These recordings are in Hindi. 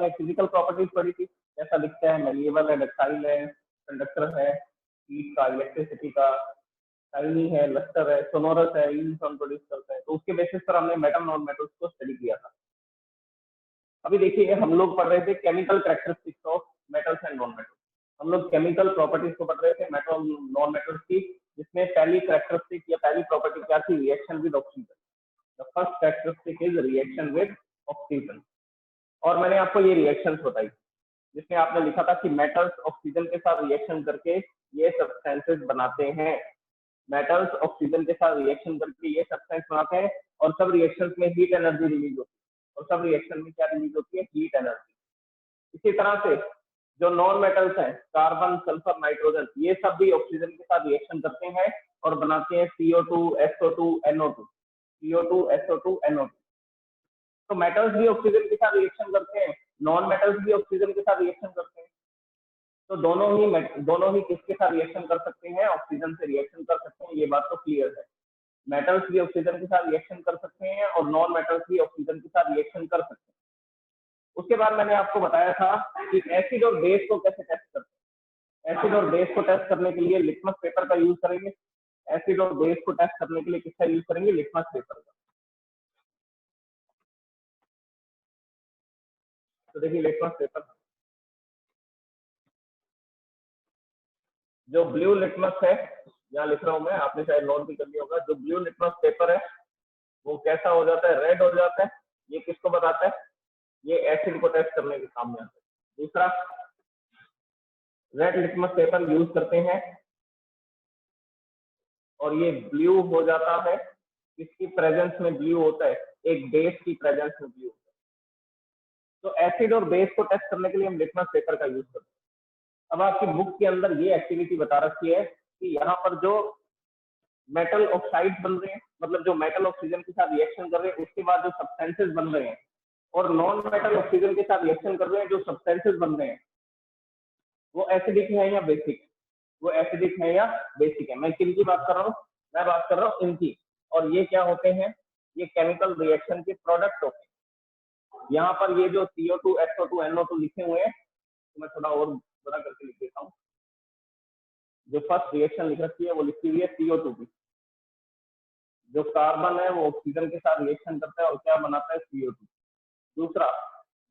आपने फिजिकल प्रॉपर्टीज पढ़ी थी, कैसा दिखता है, मेलिएबल है, डक्टाइल है, कंडक्टर है, हीट का, इलेक्ट्रिसिटी का, शाइनी है, लस्टर है, सोनोरस है, यूनिफॉर्म प्रोड्यूस करता है। तो उसके बेसिस पर हमने मेटल नॉन मेटल्स को स्टडी किया था। अभी देखिए हम लोग पढ़ रहे थे chemical characteristics of metals and non metals. हम लोग केमिकल प्रॉपर्टीज को पढ़ रहे थे मेटल नॉन मेटल्स की, जिसमें पहली कैरेक्टरिस्टिक या पहली प्रॉपर्टी क्या थी, reaction with oxygen. The first characteristic is reaction with oxygen. और मैंने आपको ये रिएक्शंस बताई, जिसमें आपने लिखा था कि मेटल्स ऑक्सीजन के साथ रिएक्शन करके ये सब्सटेंसेस बनाते हैं। मेटल्स ऑक्सीजन के साथ रिएक्शन करके ये सब्सटेंस बनाते हैं, और सब रिएक्शंस में हीट एनर्जी रिलीज होती है। और सब रिएक्शन में क्या रिलीज होती है, हीट एनर्जी। इसी तरह से जो नॉन मेटल्स हैं, कार्बन, सल्फर, नाइट्रोजन, ये सब भी ऑक्सीजन के साथ रिएक्शन करते हैं और बनाते हैं CO2, SO2, NO2, CO2, SO2, NO2। तो मेटल्स भी ऑक्सीजन के साथ रिएक्शन करते हैं, नॉन मेटल्स भी ऑक्सीजन के साथ रिएक्शन करते हैं। तो दोनों ही किसके साथ रिएक्शन कर सकते हैं, ऑक्सीजन से रिएक्शन कर सकते हैं, ये बात तो क्लियर है। मेटल्स भी ऑक्सीजन के साथ रिएक्शन कर सकते हैं और नॉन मेटल्स भी ऑक्सीजन के साथ रिएक्शन कर सकते हैं। उसके बाद मैंने आपको बताया था कि एसिड और बेस को कैसे टेस्ट करते हैं। एसिड और बेस को टेस्ट करने के लिए लिटमस पेपर का यूज करेंगे। एसिड और बेस को टेस्ट करने के लिए किसका यूज करेंगे, लिटमस पेपर का। तो देखिए लिटमस पेपर, जो ब्लू लिटमस है, यहाँ लिख रहा हूं मैं, आपने शायद नोट भी कर लिया होगा। जो ब्लू लिटमस पेपर है वो कैसा हो जाता है, रेड हो जाता है। ये किसको बताता है, ये एसिड को टेस्ट करने के काम में आता है। दूसरा, रेड लिटमस पेपर यूज करते हैं और ये ब्लू हो जाता है। किसकी प्रेजेंस में ब्लू होता है, एक बेस की प्रेजेंस में ब्लू होता है। तो एसिड और बेस को टेस्ट करने के लिए हम लिटमस पेपर का यूज करते हैं। अब आपकी बुक के अंदर ये एक्टिविटी बता रखी है कि यहाँ पर जो मेटल ऑक्साइड बन रहे हैं, मतलब जो मेटल ऑक्सीजन के साथ रिएक्शन कर रहे हैं, उसके बाद जो सब्सटेंसेस बन रहे हैं, और नॉन मेटल ऑक्सीजन के साथ रिएक्शन कर रहे हैं, जो सब्सटेंसेस बन रहे हैं, वो एसिडिक है या बेसिक, वो एसिडिक है या बेसिक है। मैं किनकी बात कर रहा हूँ, मैं बात कर रहा हूँ इनकी। और ये क्या होते हैं, ये केमिकल रिएक्शन के प्रोडक्ट होते हैं। यहाँ पर ये जो CO2, SO2, NO2 लिखे हुए हैं, तो मैं थोड़ा और बड़ा करके लिख देता हूँ। जो फर्स्ट रिएक्शन लिख रखी है वो लिखी हुई है CO2 की। जो कार्बन है वो ऑक्सीजन के साथ रिएक्शन करता है और क्या बनाता है, CO2। दूसरा,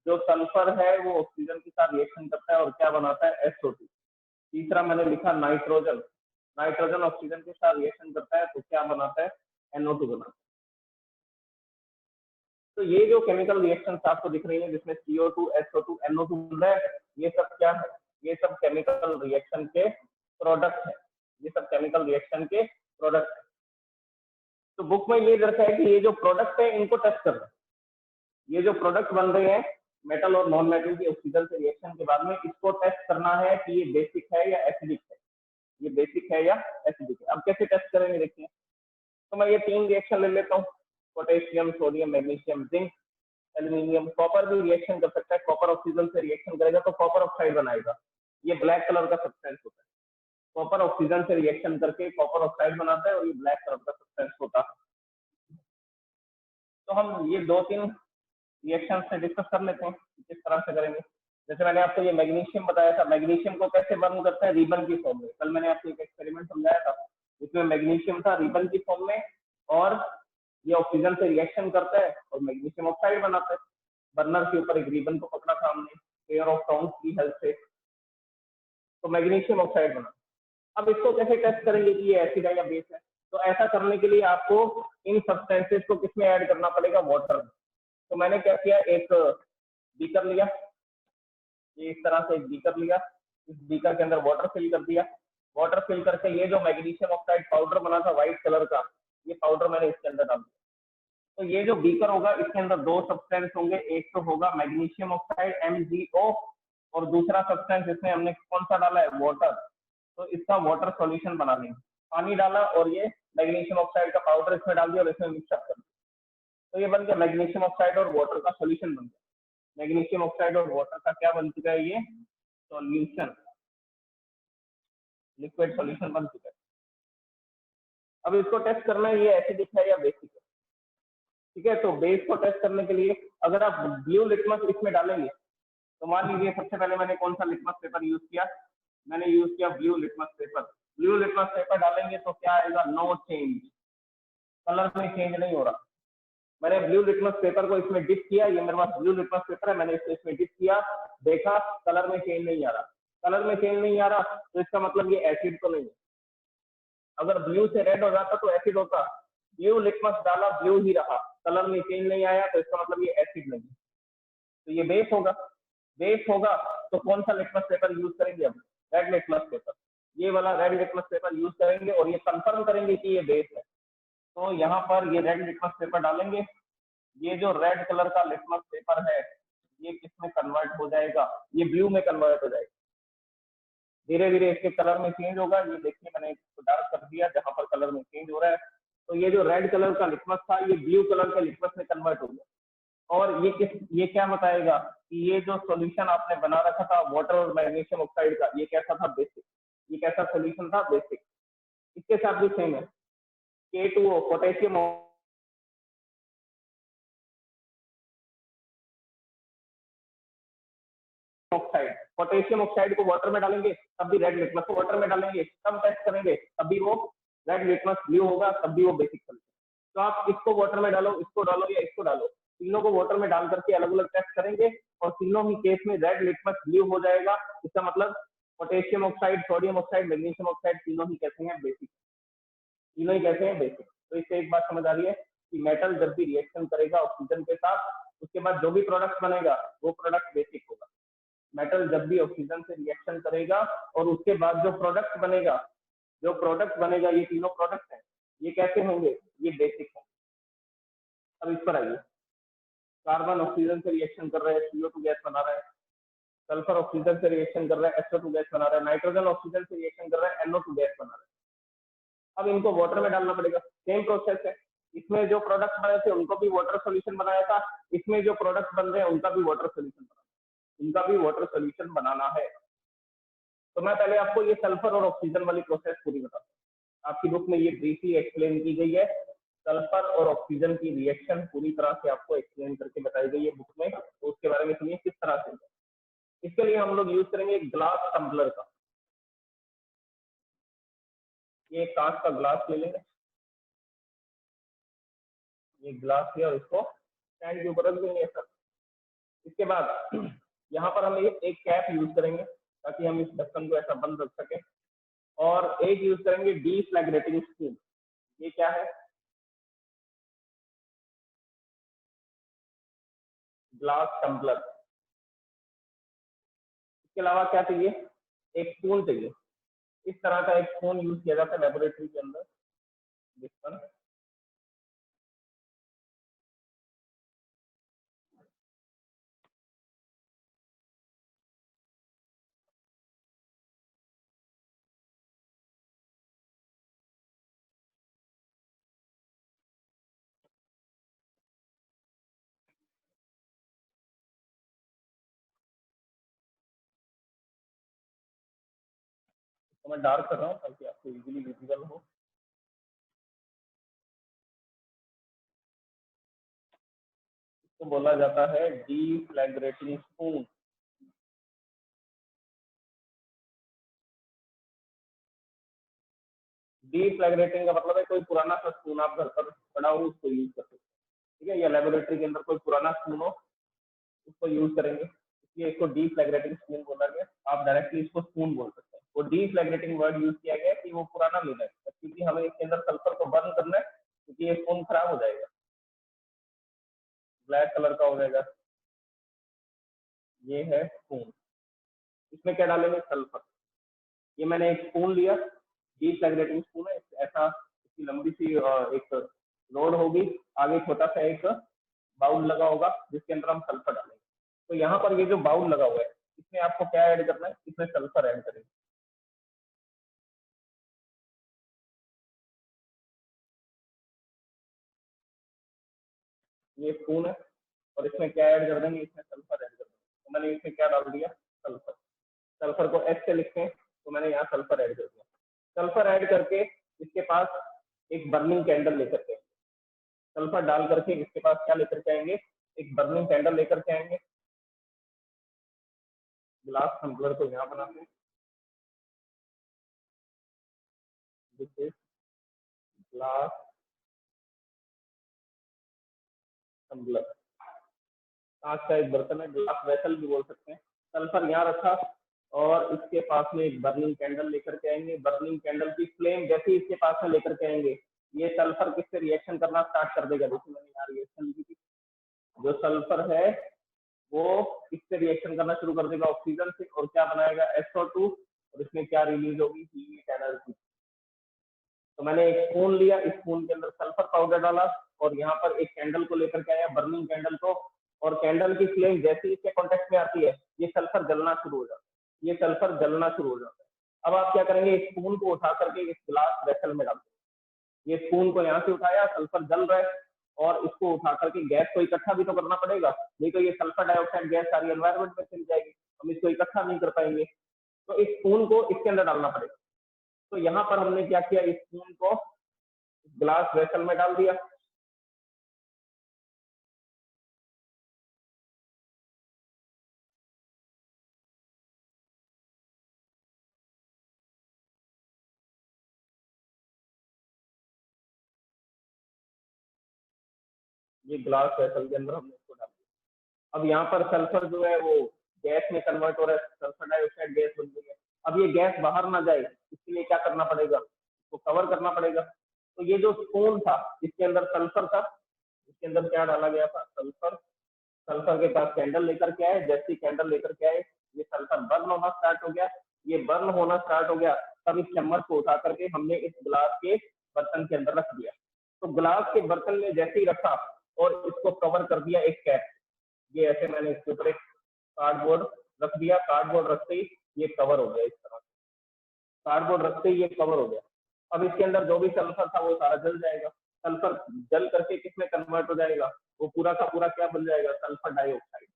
जो सल्फर है वो ऑक्सीजन के साथ रिएक्शन करता है और क्या बनाता है, SO2। तीसरा मैंने लिखा नाइट्रोजन, नाइट्रोजन ऑक्सीजन के साथ रिएक्शन करता है तो क्या बनाता है, NO2 बनाता है। तो ये जो केमिकल रिएक्शन आपको दिख रही है जिसमें CO2, SO2, NO2 बन रहा है, ये सब क्या है, ये सब केमिकल रिएक्शन के प्रोडक्ट है। ये सब केमिकल रिएक्शन के प्रोडक्ट है। तो बुक में ये दर्शाया है कि ये जो प्रोडक्ट है इनको टेस्ट करना। ये जो प्रोडक्ट बन रहे हैं मेटल और नॉन मेटल की ऑक्सीजन से रिएक्शन के बाद में, इसको टेस्ट करना है कि ये बेसिक है या एसिडिक है, ये बेसिक है या एसिडिक है। अब कैसे टेस्ट करेंगे देखिए। तो मैं ये 3 रिएक्शन ले लेता हूँ, potassium, sodium, magnesium, zinc, aluminium. Copper भी रिएक्शन कर सकता है, कॉपर ऑक्सीजन से रिएक्शन करेगा तो कॉपर ऑक्साइड बनाएगा। ये ब्लैक कलर का सब्सटेंस होता है। कॉपर ऑक्सीजन से रिएक्शन करके कॉपर ऑक्साइड बनाता है और ये ब्लैक कलर का सब्सटेंस होता है। तो हम ये 2-3 रिएक्शन से डिस्कस कर लेते हैं किस तरह से करेंगे। जैसे मैंने आपको ये मैग्नीशियम बताया था, मैग्नीशियम को कैसे बर्न करता है, रिबन की फॉर्म में। कल मैंने आपको एक एक्सपेरिमेंट समझाया था जिसमें मैग्नीशियम था रिबन की फॉर्म में, और ये ऑक्सीजन से रिएक्शन करता है और मैग्नीशियम ऑक्साइड बनाता है। बर्नर के ऊपर एक रिबन को पकड़ा था हमने पेयर ऑफ टोन्स की हेल्प से, तो मैग्नीशियम ऑक्साइड बना। अब इसको कैसे टेस्ट करेंगे कि ये एसिड है या बेस है। तो ऐसा करने के लिए आपको इन सब्सटेंसेस को किसमें ऐड करना पड़ेगा, वाटर में। तो मैंने क्या किया, एक बीकर लिया, ये इस तरह से एक बीकर लिया, इस बीकर के अंदर वाटर फिल कर दिया। वाटर फिल करके ये जो मैग्नीशियम ऑक्साइड पाउडर बना था व्हाइट कलर का, ये पाउडर मैंने इसके अंदर डाल दिया। तो ये जो बीकर होगा इसके अंदर 2 सब्सटेंस होंगे, एक तो होगा मैग्नीशियम ऑक्साइड MgO, और दूसरा सब्सटेंस इसमें हमने कौन सा डाला है, वाटर। तो इसका वाटर सॉल्यूशन बना लेंगे। पानी डाला और ये मैग्नीशियम ऑक्साइड का पाउडर इसमें डाल दिया और इसमें मिक्सअप कर दिया। तो ये बन गया मैग्नीशियम ऑक्साइड और वाटर का सॉल्यूशन बन गया। मैग्नीशियम ऑक्साइड और वाटर का क्या बन चुका है, ये सॉल्यूशन, लिक्विड सॉल्यूशन बन चुका है। अब इसको टेस्ट करना है ये एसिडिक है या बेसिक है। ठीक है, तो बेस को टेस्ट करने के लिए अगर आप ब्लू लिटमस इसमें डालेंगे तो मान लीजिए सबसे पहले मैंने कौन सा लिटमस पेपर यूज किया, मैंने यूज किया blue litmus paper. Blue litmus paper डालेंगे तो क्या आएगा, नो चेंज, कलर में चेंज नहीं हो रहा। मैंने ब्लू लिटमस पेपर को इसमें डिप किया, ये मेरे पास ब्लू लिटमस पेपर है, मैंने इसको इसमें डिप किया, देखा कलर में चेंज नहीं आ रहा। कलर में चेंज नहीं आ रहा तो इसका मतलब ये एसिड तो नहीं है। अगर ब्लू से रेड हो जाता तो एसिड होता, ब्लू लिटमस डाला ब्लू ही रहा, कलर में चेंज नहीं आया तो इसका मतलब ये एसिड नहीं है, तो ये बेस होगा। बेस होगा तो कौन सा लिटमस पेपर यूज करेंगे, अब रेड लिटमस पेपर, ये वाला रेड लिटमस पेपर यूज करेंगे और ये कंफर्म करेंगे कि ये बेस है। तो यहाँ पर ये रेड लिटमस पेपर डालेंगे, ये जो रेड कलर का लिटमस पेपर है ये किसमें कन्वर्ट हो जाएगा, ये ब्लू में कन्वर्ट हो जाएगा। धीरे धीरे इसके कलर में चेंज होगा, ये देखिए मैंने इसको डार्क कर दिया जहां पर कलर में चेंज हो रहा है। तो ये जो रेड कलर का लिटमस था ये ब्लू कलर के लिटमस में कन्वर्ट हो गया। और ये क्या बताएगा कि ये जो सॉल्यूशन आपने बना रखा था वाटर और मैग्नीशियम ऑक्साइड का, ये कैसा था, बेसिक। ये कैसा सॉल्यूशन था, बेसिक। इसके साथ भी सेम है, K2O potassium oxide, potassium oxide को वाटर में डालेंगे तब भी रेड लिटमस को वाटर में डालेंगे तब टेस्ट करेंगे तब भी वो रेड लिटमस ब्लू होगा, तब भी वो बेसिक सॉल्यूशन। तो आप इसको वाटर में डालो, इसको डालो या इसको डालो, तीनों को वाटर में डाल करके अलग अलग टेस्ट करेंगे और तीनों ही केस में रेड लिटमस ब्लू हो जाएगा। इसका मतलब potassium oxide, sodium oxide, magnesium oxide तीनों ही कैसे हैं, बेसिक। तीनों ही कैसे हैं, बेसिक। तो इससे एक बात समझ आ रही है कि मेटल जब भी रिएक्शन करेगा ऑक्सीजन के साथ उसके बाद जो भी प्रोडक्ट बनेगा वो प्रोडक्ट बेसिक होगा। मेटल जब भी ऑक्सीजन से रिएक्शन करेगा और उसके बाद जो प्रोडक्ट बनेगा, ये तीनों प्रोडक्ट हैं, ये कैसे होंगे, ये बेसिक है। अब इस पर आइए, कार्बन ऑक्सीजन से रिएक्शन कर रहा है, CO2 गैस बना रहा है, सल्फर ऑक्सीजन से रिएक्शन कर रहा है, SO2 गैस बना रहा है, नाइट्रोजन ऑक्सीजन से रिएक्शन कर रहा है, NO2 गैस बना रहा है। अब इनको वाटर में डालना पड़ेगा, सेम प्रोसेस है। इसमें जो प्रोडक्ट बने थे उनको भी वाटर सोल्यूशन बनाया था, इसमें जो प्रोडक्ट बन रहे हैं उनका भी वाटर सोल्यूशन बनाना है। तो मैं पहले आपको ये सल्फर और ऑक्सीजन वाली प्रोसेस पूरी बताता हूँ। आपकी बुक में ये ब्रीफली एक्सप्लेन की गई है, सल्फर और ऑक्सीजन की रिएक्शन पूरी तरह से आपको एक्सप्लेन करके बताई गई है बुक में। तो उसके बारे में सुनिए किस तरह से। इसके लिए हम लोग यूज करेंगे एक ग्लास टम्बलर का। ये एक कांच का ग्लास ले लेंगे, ये ग्लास लिया और इसको स्टैंड के ऊपर रख देंगे सर। इसके बाद यहाँ पर हम एक कैप यूज करेंगे ताकि हम इस ढक्कन को ऐसा बंद रख सकें, और एक यूज करेंगे डीफ्लैग्रेटिंग स्पून। ये क्या है, ग्लास टम्बलर। इसके अलावा क्या चाहिए, एक स्पून चाहिए। इस तरह का एक स्पून यूज किया जाता है लेबोरेटरी के अंदर, जिस तो मैं डार्क कर रहा हूँ ताकि आपको इजीली विजिबल हो। इसको बोला जाता है डीफ्लैग्रेटिंग स्पून। डीफ्लैग्रेटिंग का मतलब है कोई पुराना सा स्पून आप घर पर पड़ा हो उसको यूज कर सकते हैं, ठीक है, या लेबोरेटरी के अंदर कोई पुराना स्पून हो उसको यूज करेंगे, इसलिए इसको डीफ्लैग्रेटिंग स्पून बोला गया। आप डायरेक्टली इसको स्पून बोल सकते हैं। वो डीफ्लैग्रेटिंग वर्ड यूज किया गया कि वो पुराना लेना है, क्योंकि हमें इसके अंदर सल्फर को बर्न करना है, क्योंकि ये स्पून खराब हो जाएगा, ब्लैक कलर का हो जाएगा। ये है स्पून, इसमें क्या डालेंगे, सल्फर। ये मैंने एक स्पून लिया, डीफ्लैग्रेटिंग स्पून है, ऐसा इसकी लंबी सी एक रोड होगी, आगे छोटा सा एक बाउल लगा होगा जिसके अंदर हम सल्फर डालेंगे। तो यहाँ पर ये जो बाउल लगा हुआ है इसमें आपको क्या ऐड करना है, इसमें सल्फर ऐड करेंगे। ये स्पून है और इसमें क्या ऐड कर देंगे, इसमें सल्फर ऐड कर देंगे। तो मैंने इसमें क्या डाल दिया, सल्फर। सल्फर को एच से लिखते हैं तो मैंने यहाँ सल्फर ऐड कर दिया। सल्फर ऐड करके इसके पास एक बर्निंग कैंडल लेकर के, सल्फर डाल करके इसके पास क्या लेकर के आएंगे, एक बर्निंग कैंडल लेकर के आएंगे। ग्लास टम्बलर को यहाँ बनाते हैं, दिस इज ग्लास टम्बलर। कांच का एक बर्तन है, ग्लास वेसल भी बोल सकते हैं। सल्फर यहाँ रखा और इसके पास में एक बर्निंग कैंडल लेकर के आएंगे। बर्निंग कैंडल की फ्लेम जैसे ही इसके पास में लेकर के आएंगे, ये सल्फर किससे रिएक्शन करना स्टार्ट कर देगा। देखिए मैंने यहाँ रिएक्शन लिखी थी, जो सल्फर है वो इससे रिएक्शन करना शुरू कर देगा ऑक्सीजन से, और क्या बनाएगा SO2, और इसमें क्या रिलीज होगी, हीट एनर्जी। तो मैंने एक स्पून लिया, इस स्पून के अंदर सल्फर पाउडर डाला और यहाँ पर एक कैंडल को लेकर के आया, बर्निंग कैंडल को, और कैंडल की फ्लेम जैसे ही इसके कॉन्टेक्ट में आती है ये सल्फर जलना शुरू हो जाता है, ये सल्फर जलना शुरू हो जाता है। अब आप क्या करेंगे, इस स्पून को उठा करके इस ग्लास वेसल में डाल देंगे। ये स्पून को यहाँ से उठाया, सल्फर जल रहा है, और इसको उठा करके गैस को इकट्ठा भी तो करना पड़ेगा, नहीं तो ये सल्फर डाइऑक्साइड गैस सारी एनवायरमेंट में चली जाएगी, हम इसको इकट्ठा नहीं कर पाएंगे। तो इस स्पून को इसके अंदर डालना पड़ेगा। तो यहाँ पर हमने क्या किया, इस स्पून को ग्लास वेसल में डाल दिया। ये ग्लास वेसल के अंदर हमने इसको डाल दिया। अब यहाँ पर सल्फर जो है वो गैस में कन्वर्ट हो रहा है, सल्फर डाइऑक्साइड गैस बन गई है। अब ये गैस बाहर ना जाए इसके लिए क्या करना पड़ेगा, इसको कवर करना पड़ेगा। तो ये जो स्पून था इसके अंदर सल्फर था, इसके अंदर क्या डाला गया था, सल्फर। सल्फर के पास कैंडल लेकर के आए, जैसे ही कैंडल लेकर के आए ये सल्फर बर्न होना स्टार्ट हो गया। ये बर्न होना स्टार्ट हो गया, तब इस चम्मच को उठा करके हमने इस गिलास के बर्तन के अंदर रख दिया। तो गिलास के बर्तन में जैसे ही रखा और इसको कवर कर दिया एक कैप, ये ऐसे मैंने इसके ऊपर एक कार्डबोर्ड रख दिया। कार्डबोर्ड रखते ही ये कवर हो गया, इस तरह कार्डबोर्ड रखते ही ये कवर हो गया। अब इसके अंदर जो भी सल्फर था वो सारा जल जाएगा। सल्फर जल करके किसमें कन्वर्ट हो जाएगा, वो पूरा का पूरा क्या बन जाएगा, सल्फर डाइऑक्साइड।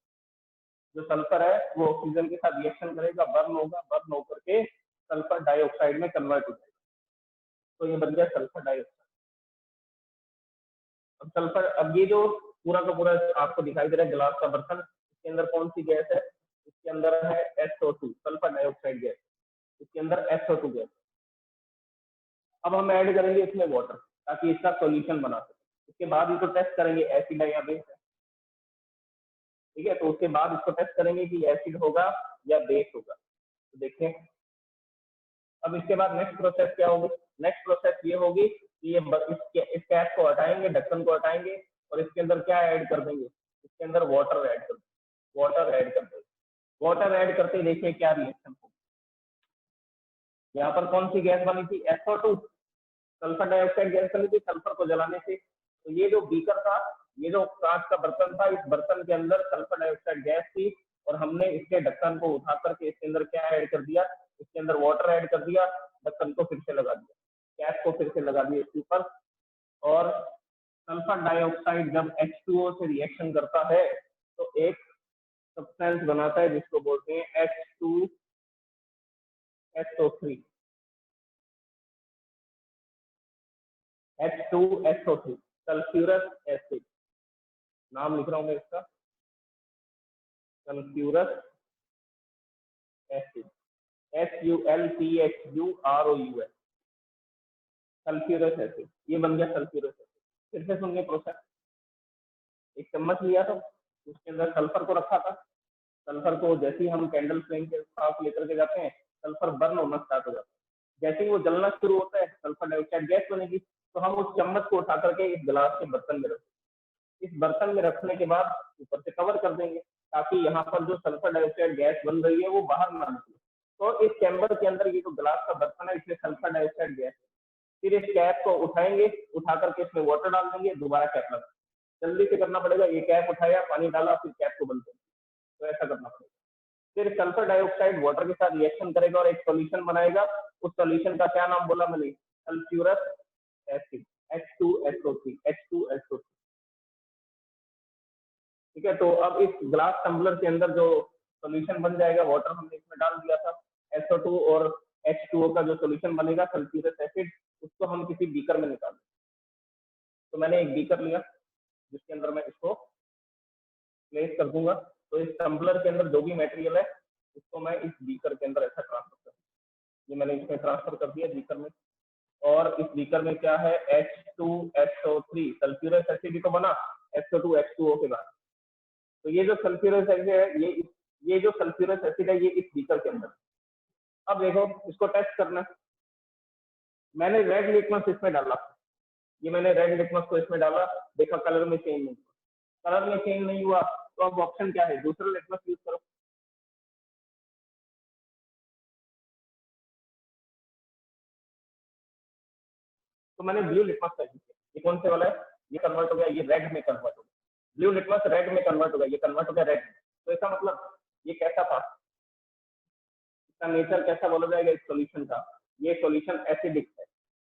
जो सल्फर है वो ऑक्सीजन के साथ रिएक्शन करेगा, बर्न होगा, बर्न होकर के सल्फर डाइऑक्साइड में कन्वर्ट हो जाएगा। तो ये बन गया सल्फर डाइऑक्साइड। अब सल्फर, अब ये जो पूरा का पूरा आपको दिखाई दे रहा है गिलास का बर्तन, इसके अंदर कौन सी गैस है, इसके अंदर है SO2, सल्फर डाइऑक्साइड गैस, इसके अंदर SO2 गैस। अब हम ऐड करेंगे इसमें वाटर ताकि इसका सॉल्यूशन बना सके। उसके बाद इसको टेस्ट करेंगे एसिड है या बेस है, ठीक है। तो उसके बाद इसको टेस्ट करेंगे कि एसिड होगा या बेस होगा। तो देखिए अब इसके बाद नेक्स्ट प्रोसेस क्या होगी, नेक्स्ट प्रोसेस ये होगी कि ये इस कैप को हटाएंगे, ढक्कन को हटाएंगे, और इसके अंदर क्या ऐड कर देंगे, इसके अंदर वाटर ऐड कर देंगे, वाटर ऐड कर देंगे। वाटर ऐड करते ही देखिए क्या रिएक्शन होगी। यहाँ पर कौन सी गैस बनी थी, SO2, सल्फर डाइऑक्साइड गैस बनी थी सल्फर को जलाने से। तो ये जो बीकर था, ये जो कांच का बर्तन था, इस बर्तन के अंदर सल्फर डाइऑक्साइड गैस थी, और हमने इसके ढक्कन को उठा करके इसके अंदर क्या ऐड कर दिया, इसके अंदर वाटर ऐड कर दिया, ढक्कन को फिर से लगा दिया, कैप को फिर से लगा दिया इसके ऊपर। और सल्फर डाइऑक्साइड जब H2O से रिएक्शन करता है तो एक सब्सटेंस बनाता है जिसको बोलते हैं H2SO3, H2SO3, सल्फ्यूरस एसिड। नाम लिख रहा हूं मैं इसका, sulphurous acid, SULPHUROUS, sulphurous acid. ये बन गया सल्फ्यूरस एसिड। फिर से सुनिए प्रोसेस। एक चम्मच लिया था, उसके अंदर सल्फर को रखा था। सल्फर को जैसे ही हम कैंडल फ्लेम के पास लेकर के जाते हैं, सल्फर बर्न होना स्टार्ट हो जाता है। जैसे ही वो जलना शुरू होता है सल्फर डाइऑक्साइड गैस बनेगी। तो हम उस चम्मच को उठा करके इस गिलास के बर्तन में रखेंगे। इस बर्तन में रखने के बाद ऊपर से कवर कर देंगे ताकि यहाँ पर जो सल्फर डाइऑक्साइड गैस बन रही है वो बाहर ना निकले। तो इस चैम्बर के अंदर ये जो गिलास का बर्तन है इसमें सल्फर डाइऑक्साइड गैस है। फिर इस कैप को उठाएंगे, उठा करके इसमें वाटर डाल देंगे, दोबारा कैप लगा। जल्दी से करना पड़ेगा, ये कैप उठाया, पानी डाला, फिर कैप को बंद कर दिया। तो ऐसा करना पड़ेगा। फिर सल्फर डाइऑक्साइड वाटर के साथ रिएक्शन करेगा और एक सॉल्यूशन बनाएगा। उस सॉल्यूशन का क्या नाम बोला मैंने, सल्फ्यूरस एसिड, H2SO3, H2SO3, ठीक है। तो अब इस ग्लास टम्बलर के अंदर जो सॉल्यूशन बन जाएगा, वाटर हमने इसमें डाल दिया था, SO2 और H2O का जो सॉल्यूशन बनेगा सल्फ्यूरस एसिड, उसको हम किसी बीकर में निकाल देंगे। तो मैंने एक बीकर लिया जिसके अंदर मैं इसको प्लेस कर दूंगा। तो इस टम्बलर के अंदर जो भी मटेरियल है इसको मैं इस बीकर के अंदर ऐसा ट्रांसफर कर, ये मैंने इसमें ट्रांसफर कर दिया बीकर में, और इस बीकर में क्या है H2SO3 सल्फ्यूरस एसिड ही तो बना SO2H2O के बाद। तो ये जो सल्फ्यूरस एसिड है, ये जो सल्फ्यूरस एसिड है ये इस बीकर के अंदर। अब देखो इसको टेस्ट करना, मैंने रेड लिटमस इसमें डाला, ये मैंने रेड लिटमस को इसमें डाला, देखा कलर में चेंज नहीं हुआ, कलर में चेंज नहीं हुआ तो अब ऑप्शन क्या है, दूसरा लिटमस यूज करो। तो मैंने ब्लू लिटमस का यूज किया, ये कौन से वाला है, ये कन्वर्ट हो गया, ये रेड में कन्वर्ट हो गया, ब्लू लिटमस रेड में कन्वर्ट हो गया, ये कन्वर्ट हो गया रेड में। तो इसका मतलब ये कैसा था, इसका नेचर कैसा बोला जाएगा इस सॉल्यूशन का, ये सॉल्यूशन एसिडिक है,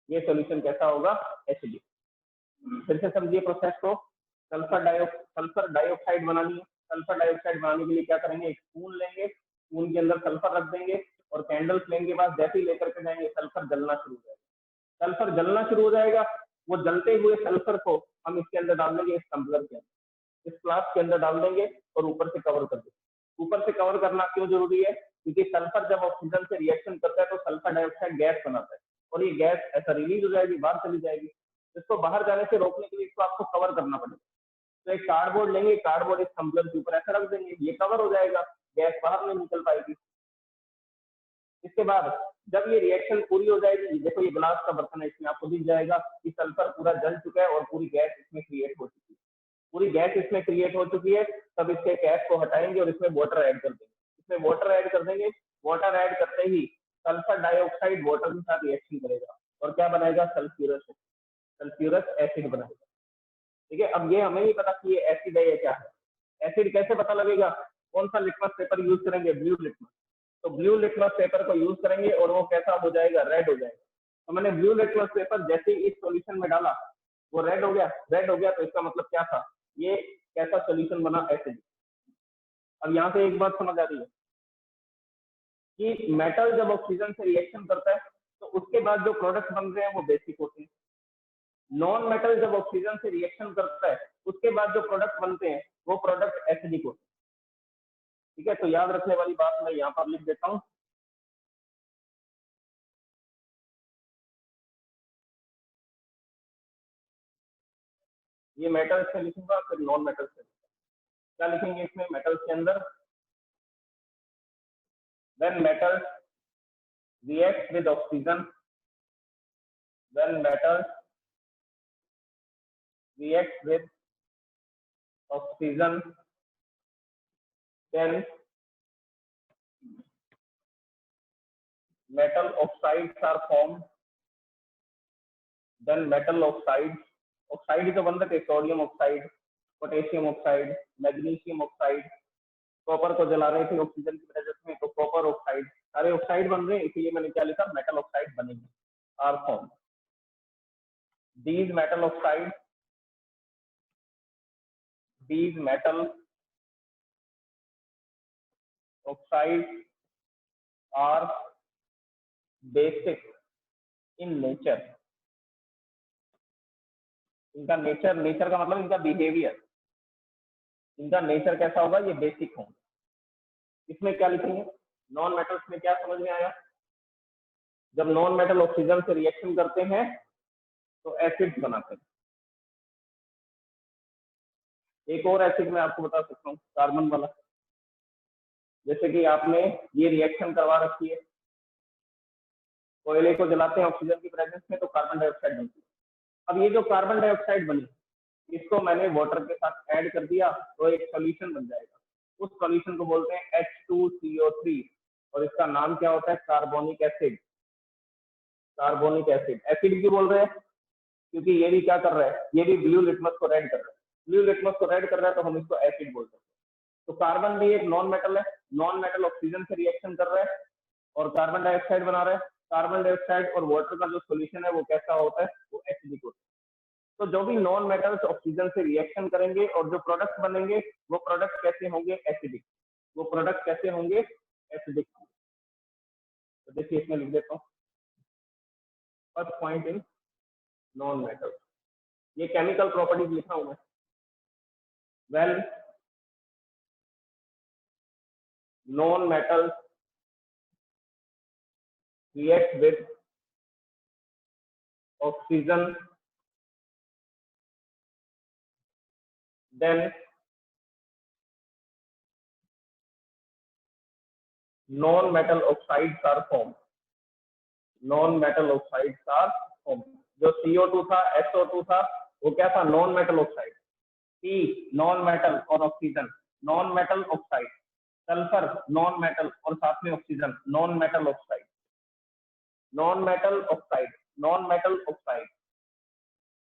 ये सॉल्यूशन कैसा होगा, एसिडिक। फिर से समझिए प्रोसेस को, सल्फर डाइऑक्साइड बनानी है, सल्फर डाइऑक्साइड बनाने के लिए क्या करेंगे, एक स्पून लेंगे, स्पून के अंदर सल्फर रख देंगे और कैंडल फ्लेम के पास जैसे ही लेकर के जाएंगे सल्फर जलना शुरू हो जाएगा, सल्फर जलना शुरू हो जाएगा, वो जलते हुए सल्फर को हम इसके अंदर डाल देंगे, इस टम्बलर के अंदर, इस फ्लास्क के अंदर डाल देंगे और ऊपर से कवर कर देंगे। ऊपर से कवर करना क्यों जरूरी है, क्योंकि सल्फर जब ऑक्सीजन से रिएक्शन करता है तो सल्फर डाइऑक्साइड गैस बनाता है और ये गैस ऐसा रिलीज हो जाएगी, बाहर चली जाएगी। इसको बाहर जाने से रोकने के लिए इसको आपको कवर करना पड़ेगा। तो एक कार्डबोर्ड लेंगे, कार्डबोर्ड इस टम्बलर के ऊपर ऐसा रख देंगे, ये कवर हो जाएगा, गैस बाहर नहीं निकल पाएगी। इसके बाद जब ये रिएक्शन पूरी हो जाएगी, देखो ये ग्लास का बर्तन है, इसमें आपको दिख जाएगा कि सल्फर पूरा जल चुका है और पूरी गैस इसमें क्रिएट हो चुकी है, पूरी गैस इसमें क्रिएट हो चुकी है। तब इसके कैप को हटाएंगे और इसमें वाटर ऐड कर देंगे, इसमें वाटर ऐड कर देंगे, वाटर ऐड करते ही सल्फर डाइऑक्साइड वाटर के साथ रिएक्शन करेगा और क्या बनाएगा, सल्फ्यूरस एसिड बनाएगा। ठीक है, अब ये हमें नहीं पता कि ये एसिड है या क्या है, एसिड कैसे पता लगेगा, कौन सा लिटमस पेपर यूज करेंगे, ब्लू लिटमस। तो ब्लू लिटमस पेपर को यूज करेंगे और वो कैसा हो जाएगा, रेड हो जाएगा। तो मैंने ब्लू लिटमस पेपर जैसे ही इस सॉल्यूशन में डाला वो रेड हो गया, रेड हो गया, तो इसका मतलब क्या था, ये कैसा सॉल्यूशन बना, एसिड। अब यहाँ से एक बात समझ आ रही है कि मेटल जब ऑक्सीजन से रिएक्शन करता है तो उसके बाद जो प्रोडक्ट बन रहे हैं वो बेसिक होते हैं, नॉन मेटल जब ऑक्सीजन से रिएक्शन करता है उसके बाद जो प्रोडक्ट बनते हैं वो प्रोडक्ट एसिडिक होते हैं। ठीक है, तो याद रखने वाली बात मैं यहाँ पर लिख देता हूँ, ये मेटल से लिखूंगा फिर नॉन मेटल से, क्या लिखेंगे इसमें, मेटल के अंदर when metals react with oxygen, when metals react with oxygen, then metal oxides are formed, then metal oxides, oxide ही तो बन रहे थे, sodium oxide, potassium oxide, magnesium oxide, copper को जला रहे थे ऑक्सीजन की वजह से, तो कॉपर ऑक्साइड, सारे ऑक्साइड बन रहे हैं, इसलिए मैंने क्या लिखा, मेटल ऑक्साइड बनेंगे, are form. these metal oxides, these metal oxides are basic in nature, इनका नेचर, नेचर का मतलब इनका बिहेवियर, इनका नेचर कैसा होगा, ये बेसिक होंगे। इसमें क्या लिखेंगे, नॉन मेटल्स में क्या समझ में आया, जब नॉन मेटल ऑक्सीजन से रिएक्शन करते हैं तो एसिड्स बनाते हैं। एक और एसिड मैं आपको बता सकता हूँ, कार्बन वाला, जैसे कि आपने ये रिएक्शन करवा रखी है, कोयले को जलाते हैं ऑक्सीजन की प्रेजेंस में तो कार्बन डाइऑक्साइड बनती है। अब ये जो कार्बन डाइऑक्साइड बनी इसको मैंने वाटर के साथ ऐड कर दिया तो एक सॉल्यूशन बन जाएगा, उस सॉल्यूशन को बोलते हैं H2CO3 और इसका नाम क्या होता है, carbonic acid. Carbonic acid, acid क्यों बोल रहे हैं, क्योंकि ये भी क्या कर रहा है, ये भी ब्लू लिटमस को रेड कर रहा है, ब्लू लिटमस को रेड कर रहा है तो हम इसको एसिड बोलते हैं। तो कार्बन भी एक नॉन मेटल है, नॉन मेटल ऑक्सीजन से रिएक्शन कर रहा है और कार्बन डाइऑक्साइड बना रहा है, कार्बन डाइऑक्साइड और वाटर का जो सोल्यूशन है वो कैसा होता है, वो एसिडिक होता है। तो जो भी नॉन मेटल्स ऑक्सीजन से रिएक्शन करेंगे और जो प्रोडक्ट बनेंगे वो प्रोडक्ट कैसे होंगे, एसिडिक, वो प्रोडक्ट कैसे होंगे, एसिडिक। तो देखिए इसमें लिख देता हूँ, first point in non metal, ये केमिकल प्रॉपर्टीज लिखा हूं मैं, well known metals react with oxygen, then non-metal oxides are formed. Non-metal oxides are formed. जो CO2 था, SO2 था, वो क्या था? Non metal oxide. P non metal और oxygen non metal oxide, sulphur non metal और साथ में oxygen non metal oxide. Non metal oxide, non metal oxide,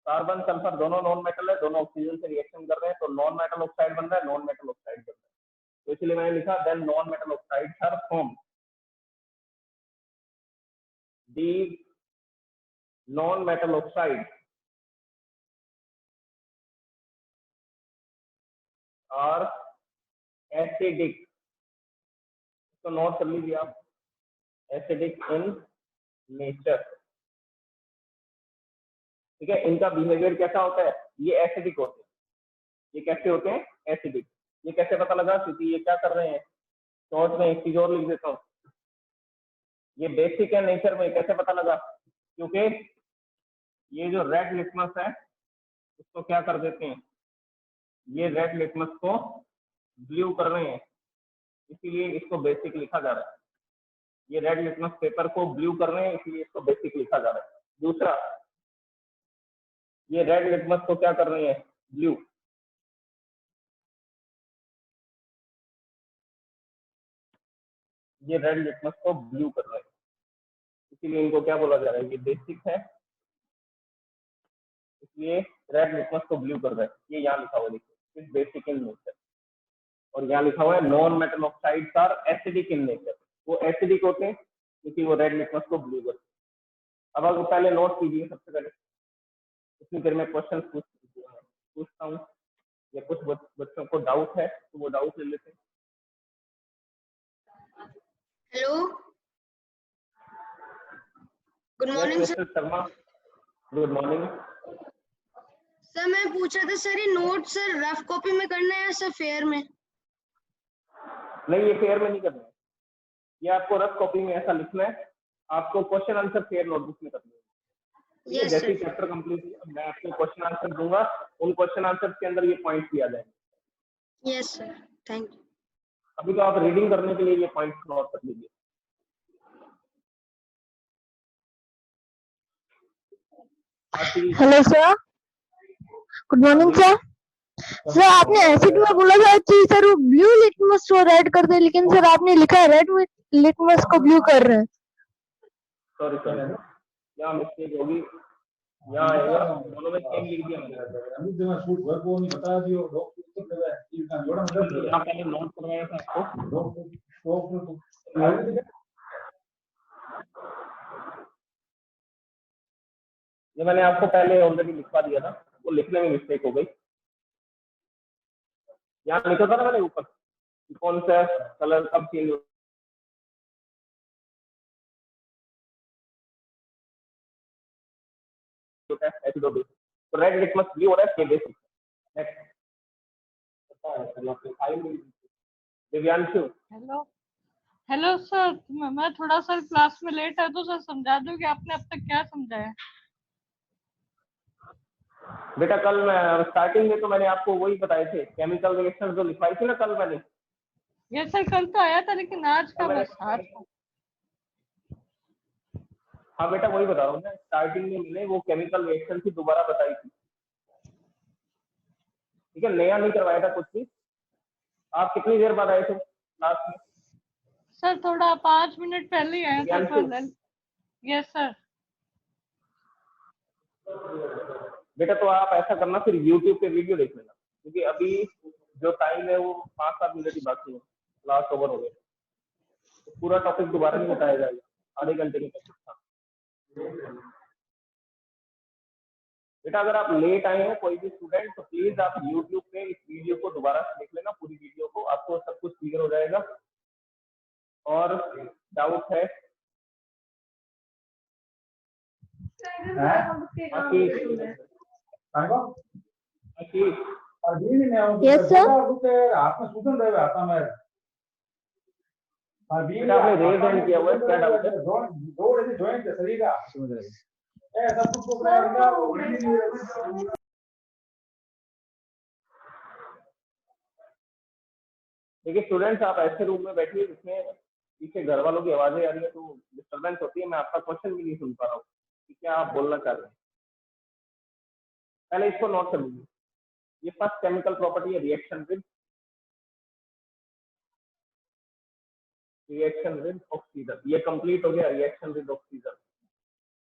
carbon sulphur दोनों नॉन मेटल है, दोनों ऑक्सीजन से रिएक्शन कर रहे हैं, तो नॉन मेटल ऑक्साइड बन रहा है, नॉन मेटल ऑक्साइड बन रहा है। तो इसलिए मैंने लिखा then non metal oxides are formed. These non-metal oxides are acidic, तो नोट कर लीजिए आप, acidic in nature। ठीक है, इनका बिहेवियर कैसा होता है? ये एसिडिक होते हैं। ये कैसे होते हैं? एसिडिक। ये कैसे पता लगा? क्योंकि ये क्या कर रहे हैं, शॉर्ट में एक चीज और लिख देता हूँ, ये बेसिक है नेचर में। कैसे पता लगा? क्योंकि ये जो रेड लिटमस है उसको क्या कर देते हैं, ये रेड लिटमस को ब्लू कर रहे हैं, इसीलिए इसको बेसिक लिखा जा रहा है। ये रेड लिटमस पेपर को ब्लू कर रहे हैं, इसलिए इसको बेसिक लिखा जा रहा है। दूसरा, ये रेड लिटमस को क्या कर रहे हैं? ब्लू। ये रेड लिटमस को ब्लू कर रहे हैं, इसीलिए इनको क्या बोला जा रहा है? ये बेसिक है, इसलिए रेड लिटमस को ब्लू कर रहा है। ये यहाँ लिखा हुआ देखिए, इस बेसिक इन नेचर, और यहाँ लिखा हुआ है non metal oxides are acidic in nature. वो एसिडिक होते हैं क्योंकि वो रेड लिटमस को ब्लू करते हैं। अब आप पहले नोट कीजिए सबसे पहले, उसमें फिर मैं क्वेश्चन पूछता हूँ, या कुछ बच्चों को डाउट है तो वो डाउट ले लेते हैं। Hello, good morning sir. Sharma, good morning sir. मैं पूछा था सर, ये नोट सर रफ कॉपी में करना है या सर फेयर में? नहीं, ये फेयर में नहीं करना है, ये आपको रफ कॉपी में ऐसा लिखना है। आपको क्वेश्चन आंसर फेयर नोटबुक में करना है। Yes, जैसे sir. चैप्टर कंप्लीट हुआ मैं आपको क्वेश्चन आंसर दूंगा, उन क्वेश्चन आंसर के अंदर ये पॉइंट दिया जाएंगे। Yes sir, thank you. अभी तो आप रीडिंग करने के लिए ये पॉइंट नोट कर लीजिए। Hello sir, good morning sir. Sir आपने एसिड में बोला था कि सर वो ब्लू लिटमस को रेड कर दे, लेकिन सर आपने लिखा है रेड लिटमस को ब्लू कर रहे हैं। सॉरी सॉरी, यहाँ मिस्टेक होगी, यहाँ आएगा दोनों में सेम लिख दिया मैंने। यहाँ पहले नोट करवाया था आपको, ये मैंने आपको पहले ऑलरेडी लिखवा दिया था, वो लिखने में मिस्टेक हो गई। यहाँ लिखा था ना मैंने ऊपर कौन सा कलर कब चेंज होता है, एसिड और बेस। तो रेड लिटमस ब्लू हो रहा है, basic. Next Divyanshu. Hello hello sir, मैं थोड़ा सर क्लास में लेट है, तो सर समझा दो कि आपने अब तक क्या समझाया। बेटा कल मैं स्टार्टिंग में तो मैंने आपको वही बताए थे, केमिकल रिएक्शन जो लिखवाई थी ना कल मैंने। ये सर कल तो आया था, लेकिन आज का बस हाँ बेटा वही बता रहा हूँ मैं, स्टार्टिंग में मैंने वो केमिकल रिएक्शन की दोबारा बताई थी। ठीक है, नया नहीं करवाया था कुछ भी। आप कितनी देर बाद आए थे क्लास में? सर थोड़ा 5 मिनट पहले ही आया था। Yes sir. बेटा तो आप ऐसा करना, फिर YouTube पे वीडियो देख लेना, क्योंकि अभी जो टाइम है वो 5-7 मिनट ही बाकी है, क्लास ओवर हो गया। तो पूरा टॉपिक दोबारा नहीं बताया जाएगा, आधे घंटे की टॉपिक था। बेटा अगर आप लेट आए हैं कोई भी स्टूडेंट, तो प्लीज आप YouTube पे इस वीडियो को दोबारा देख लेना, पूरी वीडियो को, आपको सब कुछ क्लियर हो जाएगा। और डाउट है? Yes sir. बेटा आपने रेज हैंड किया हुआ है, क्या डाउट है? देखिए स्टूडेंट्स, आप ऐसे रूम में बैठिए जिसमें पीछे घर वालों की आवाजें आ रही है तो डिस्टर्बेंस होती है, मैं आपका क्वेश्चन भी नहीं सुन पा रहा हूँ कि क्या आप बोलना चाह रहे हैं। पहले इसको नोट कर लीजिए। ये फर्स्ट केमिकल प्रॉपर्टी है रिएक्शन विद ऑक्सीजन। ये कंप्लीट हो गया रिएक्शन विद ऑक्सीजन।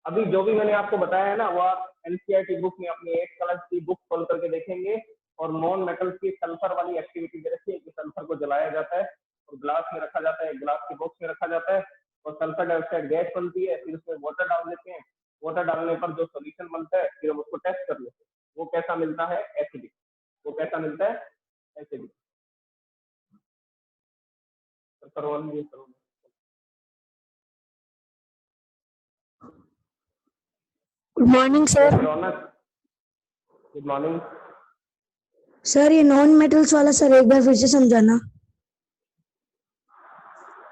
अभी जो भी मैंने आपको बताया है ना, वो आप एनसीईआरटी बुक में अपनी 8th क्लास की बुक खोल करके देखेंगे और नॉन मेटल्स की सल्फर वाली एक्टिविटी दे रखी है कि सल्फर को जलाया जाता है और ग्लास में रखा जाता है, ग्लास के बॉक्स में रखा जाता है और सल्फर डाइऑक्साइड गैस बनती है, फिर उसमें वाटर डाल देते हैं। वाटर डालने पर जो सोल्यूशन बनता है फिर हम उसको टेस्ट कर लेते हैं, वो कैसा मिलता है? एसिडिक। वो कैसा मिलता है? Acidic. Good morning sir. Good morning sir ये नॉन मेटल्स वाला सर एक बार फिर से समझाना।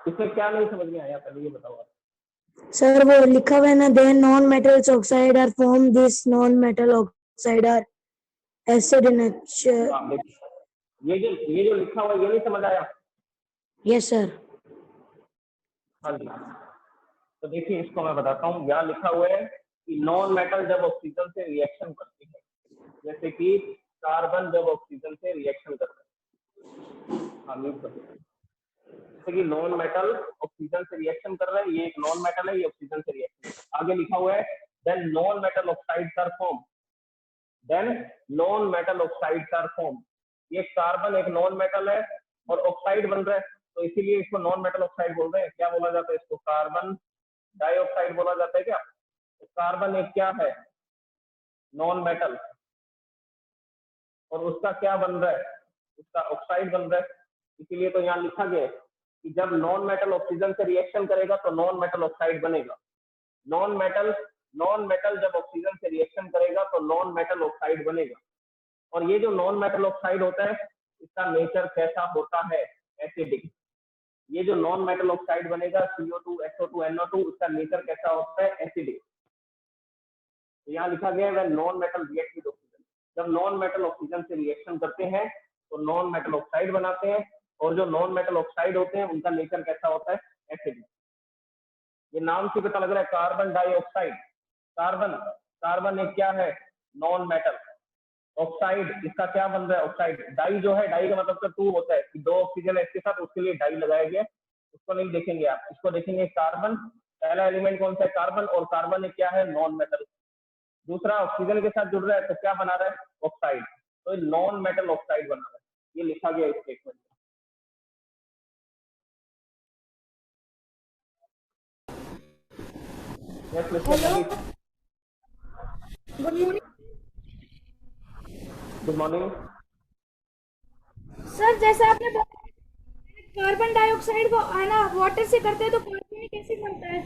इसमें क्या नहीं समझ में आया, पहले ये बताओ आप। सर वो लिखा हुआ है ना, then non metals oxide are form this non metal oxide are acid in nature. हाँ देखिए, ये जो लिखा हुआ है ये नहीं समझ आया? Yes sir. हाँ जी, तो देखिए इसको मैं बताता हूँ। यहाँ लिखा हुआ है कि नॉन मेटल जब ऑक्सीजन से रिएक्शन करती है, जैसे कि कार्बन जब ऑक्सीजन से रिएक्शन करता है, हाँ म्यूट कर दो। जैसे कि नॉन मेटल ऑक्सीजन से रिएक्शन कर रहा है, ये एक नॉन मेटल है, ये ऑक्सीजन से रिएक्शन। आगे लिखा हुआ है then non metal oxides are form, then non metal oxides are form. ये कार्बन एक नॉन मेटल है और ऑक्साइड बन रहा है, तो इसीलिए इसको नॉन मेटल ऑक्साइड बोल रहे हैं। क्या बोला जाता है इसको? कार्बन डाइऑक्साइड बोला जाता है क्या? तो कार्बन एक क्या है? नॉन मेटल, और उसका क्या बन रहा है? उसका ऑक्साइड बन रहा है। इसीलिए तो यहाँ लिखा गया है कि जब नॉन मेटल ऑक्सीजन से रिएक्शन करेगा तो नॉन मेटल ऑक्साइड बनेगा। नॉन मेटल जब ऑक्सीजन से रिएक्शन करेगा तो नॉन मेटल ऑक्साइड बनेगा। और ये जो नॉन मेटल ऑक्साइड होता है इसका नेचर कैसा होता है? एसिडिक। ये जो नॉन मेटल ऑक्साइड बनेगा CO2 SO2 NO2, उसका नेचर कैसा होता है? एसिडिक। तो यहाँ लिखा गया है non metal react with oxygen. जब नॉन मेटल ऑक्सीजन से रिएक्शन करते हैं तो नॉन मेटल ऑक्साइड बनाते हैं, और जो नॉन मेटल ऑक्साइड होते हैं उनका नेचर कैसा होता है? एसिडिक। ये नाम से पता लग रहा है कार्बन डाइऑक्साइड। कार्बन एक क्या है? Non metal. ऑक्साइड इसका क्या बन रहा है? ऑक्साइड। डाई जो है, डाई का मतलब तो 2 होता है कि 2 ऑक्सीजन है इसके साथ, उसके लिए डाई लगाया गया। उसको नहीं देखेंगे आप, इसको देखेंगे कार्बन। पहला एलिमेंट कौन सा है? कार्बन। और कार्बन एक क्या है? Non metal. दूसरा ऑक्सीजन के साथ जुड़ रहा है तो क्या बना रहा है? ऑक्साइड। तो नॉन मेटल ऑक्साइड बना रहा है, ये लिखा गया इस स्टेटमेंट में। Yes mister, good morning. Sir जैसे आपने कार्बन डाइऑक्साइड को है ना वाटर से करते हैं तो कार्बोनिक एसिड बनता है।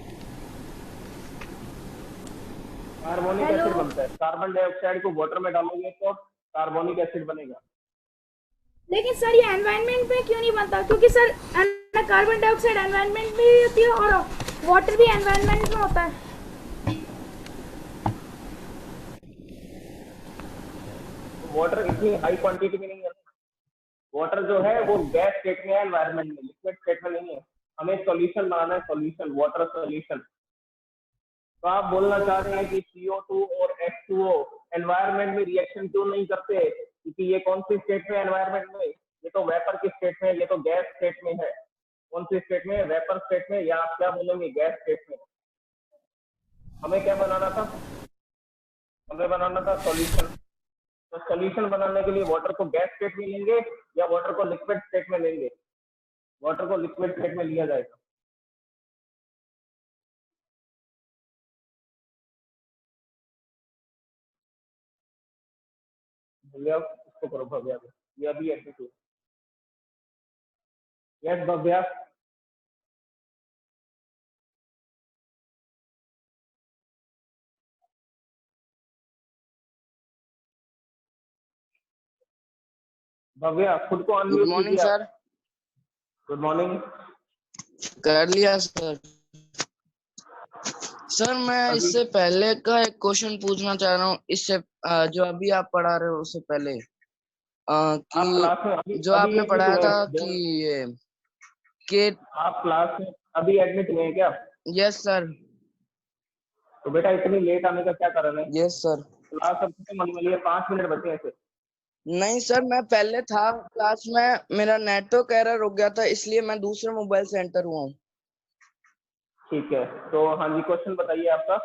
कार्बोनिक एसिड बनता है। कार्बन डाइऑक्साइड को वाटर में डालोगे तो कार्बोनिक एसिड बनेगा। लेकिन सर ये एनवायरनमेंट में क्यों नहीं बनता? क्योंकि सर कार्बन डाइऑक्साइड एनवायरनमेंट में भी होती है और वाटर भी एनवायरनमेंट में होता है। वाटर इतनी हाई क्वांटिटी में नहीं है। वाटर जो है वो गैस स्टेट में है, एनवायरनमेंट में, लिक्विड स्टेट में नहीं है। हमें सॉल्यूशन बनाना है, सॉल्यूशन, वाटर सॉल्यूशन। तो आप बोलना चाह रहे हैं कि CO2 और H2O एनवायरनमेंट में रिएक्शन क्यों नहीं करते? क्योंकि ये कौन सी स्टेट में? एनवायरनमेंट में। ये तो वेपर की स्टेट में, ये तो गैस स्टेट में है। कौन सी स्टेट में? वेपर स्टेट में, या आप क्या बोलेंगे? गैस स्टेट में। हमें क्या बनाना था? हमें बनाना था सॉल्यूशन। तो सॉल्यूशन बनाने के लिए वाटर को गैस स्टेट में लेंगे या वाटर को लिक्विड स्टेट में लेंगे? वाटर को लिक्विड स्टेट में लिया जाएगा। भैया इसको करो भव्या, ये अभी ऐसे तो यस भव्या। भव्या खुद को अनम्यूट गुड मॉर्निंग कीजिए सर। आप। Good morning. कर लिया सर। सर मैं अभी इससे पहले का एक क्वेश्चन पूछना चाह रहा हूँ, इससे जो अभी आप पढ़ा रहे हो उससे पहले आप कि क्लास में अभी जो अभी आपने एडमिट पढ़ाया हुए था हैं कि ये के। आप क्लास में अभी एडमिट हुए हैं क्या? Yes sir. तो बेटा इतनी लेट आने का क्या कारण है? Yes sir. क्लास अब खत्म होने वाली है, 5 मिनट बचे हैं सिर्फ। नहीं सर, मैं पहले था क्लास में, मेरा नेटवर्क एरर हो गया था, इसलिए मैं दूसरे मोबाइल से एंटर हुआ हूँ। ठीक है, तो हाँ जी क्वेश्चन बताइए आपका।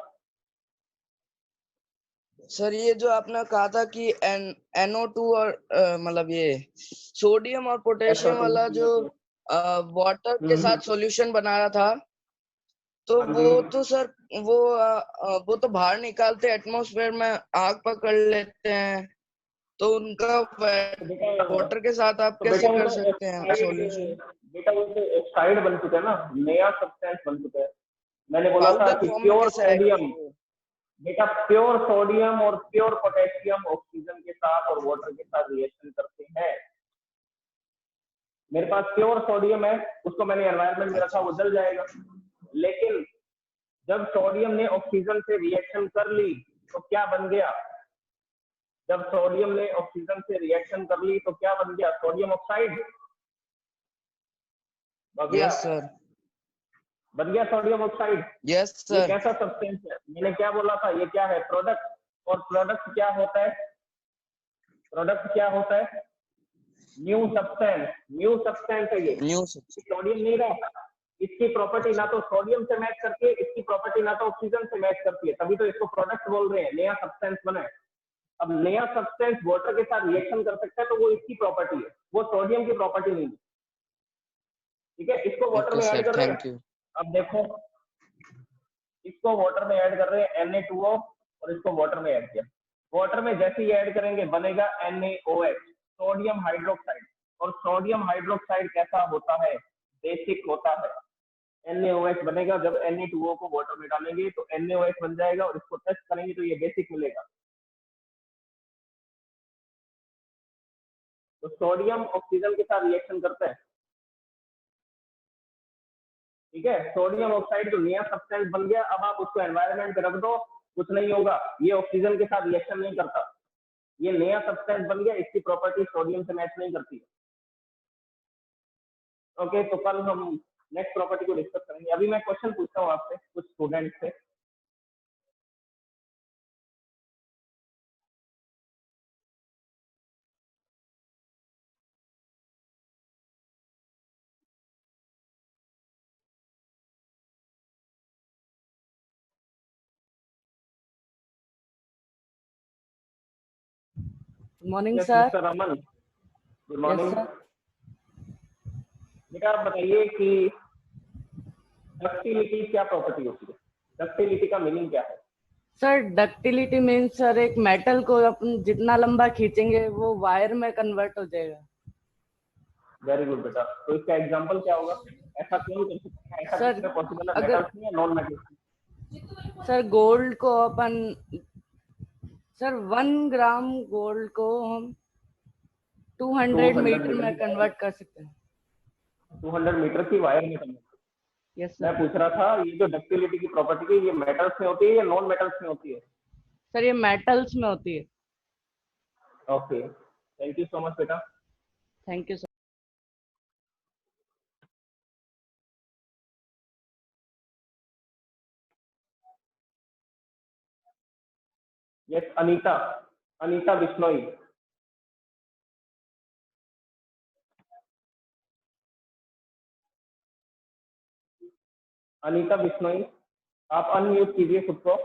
सर ये जो आपने कहा था कि NO2 और मतलब ये सोडियम और पोटेशियम SO2 वाला जो CO2। वाटर के साथ सॉल्यूशन बनाया था, तो हाँ वो जी। तो सर वो तो बाहर निकालते एटमॉस्फेयर में, आग पकड़ लेते हैं, तो उनका तो बेटा वाटर के साथ आप तो कैसे बेटा वो कर तो सकते हैं ऑक्साइड, सॉल्यूशन? बेटा वो तो ऑक्साइड बन चुका है ना, नया सब्सटेंस बन चुका है। मैंने बोला था पाउडर कि फॉर्म में प्योर कैसे आएगा सोडियम, सर वो? बेटा प्योर सोडियम और प्योर पोटेशियम ऑक्सीजन के साथ और वाटर के साथ रिएक्शन करते हैं। मेरे पास प्योर सोडियम है, उसको मैंने एनवायरनमेंट में रखा, अच्छा वो जल जाएगा। लेकिन जब सोडियम ने ऑक्सीजन से रिएक्शन कर ली तो क्या बन गया? जब सोडियम ने ऑक्सीजन से रिएक्शन कर ली तो क्या बन गया? सोडियम ऑक्साइड बन गया। Yes sir. बन गया सोडियम ऑक्साइड। यस ये सर। कैसा सब्सटेंस है? मैंने क्या बोला था, ये क्या है? प्रोडक्ट। और प्रोडक्ट क्या होता है? प्रोडक्ट क्या होता है? New substance. न्यू सब्सटेंस है ये न्यूज। सोडियम नहीं रहा। इसकी प्रॉपर्टी ना तो सोडियम से मैच करती है, इसकी प्रॉपर्टी ना तो ऑक्सीजन से मैच करती है, तभी तो इसको प्रोडक्ट बोल रहे हैं, नया सब्सटेंस बना है। अब नया सब्सटेंस वाटर के साथ रिएक्शन कर सकता है तो वो इसकी प्रॉपर्टी है, वो सोडियम की प्रॉपर्टी नहीं है। ठीक है, इसको वाटर ओके में ऐड सर, कर रहे थैंक हैं। यू। अब देखो, इसको वाटर में ऐड कर रहे हैं Na2O, और इसको वाटर में ऐड किया। वाटर में जैसे ही ऐड करेंगे बनेगा NaOH, सोडियम हाइड्रोक्साइड। और सोडियम हाइड्रोक्साइड कैसा होता है? बेसिक होता है। NaOH बनेगा, जब Na2O को वाटर में डालेंगे तो NaOH बन जाएगा, और इसको टेस्ट करेंगे तो ये बेसिक मिलेगा। तो सोडियम ऑक्सीजन के साथ रिएक्शन करता है। ठीक है, सोडियम ऑक्साइड जो नया सब्सटेंस बन गया, अब आप उसको एनवायरनमेंट में रख दो, कुछ नहीं होगा, ये ऑक्सीजन के साथ रिएक्शन नहीं करता। ये नया सब्सटेंस बन गया, इसकी प्रॉपर्टी सोडियम से मैच नहीं करती। ओके, तो कल हम नेक्स्ट प्रॉपर्टी को डिस्कस करेंगे। अभी मैं क्वेश्चन पूछता हूँ आपसे, कुछ स्टूडेंट से। Morning yes sir. Mister Raman, good yes morning. Sir. बेटा आप बताइए कि डक्टिलिटी क्या प्रॉपर्टी होती है? डक्टिलिटी का मीनिंग क्या है? सर डक्टिलिटी मीन्स सर एक मेटल को अपन जितना लंबा खींचेंगे वो वायर में कन्वर्ट हो जाएगा। वेरी गुड बेटा, तो इसका एग्जांपल क्या होगा? ऐसा क्यों कर सकते हैं? ऐसा सर किसमें पॉसिबल है, अगर मेटल्स में या नॉन मेटल्स में? सर गोल्ड को अपन सर 1 ग्राम गोल्ड को हम 200 200 मीटर मीटर में की वायर, कन्वर्ट कर सकते हैं। 200 मीटर की वायर में कन्वर्ट। यस मैं सर। पूछ रहा था ये जो डक्टिलिटी की प्रॉपर्टी है, ये मेटल्स में होती है या नॉन मेटल्स में होती है? सर ये मेटल्स में होती है। Okay, thank you so much बेटा। Thank you sir. Yes Anita, Anita Bishnoi. Anita Bishnoi, आप अनम्यूट कीजिए खुद को।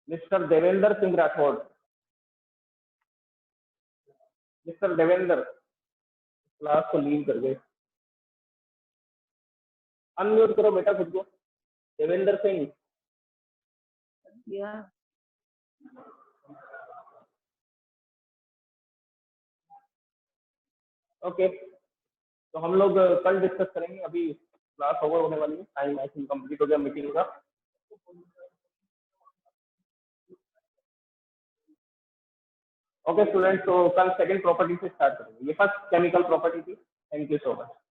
Mister Devendra Singh Rathore, mister Devendra class को लीव कर गए। अनम्यूट करो बेटा खुद को, देवेंद्र सिंह। ओके, तो हम लोग कल डिस्कस करेंगे, अभी क्लास ओवर होने वाली है, टाइम आई थिंक कंप्लीट हो गया मीटिंग का। ओके स्टूडेंट्स, तो कल सेकंड प्रॉपर्टी से स्टार्ट करेंगे। ये फर्स्ट केमिकल प्रॉपर्टी थी। Thank you so much.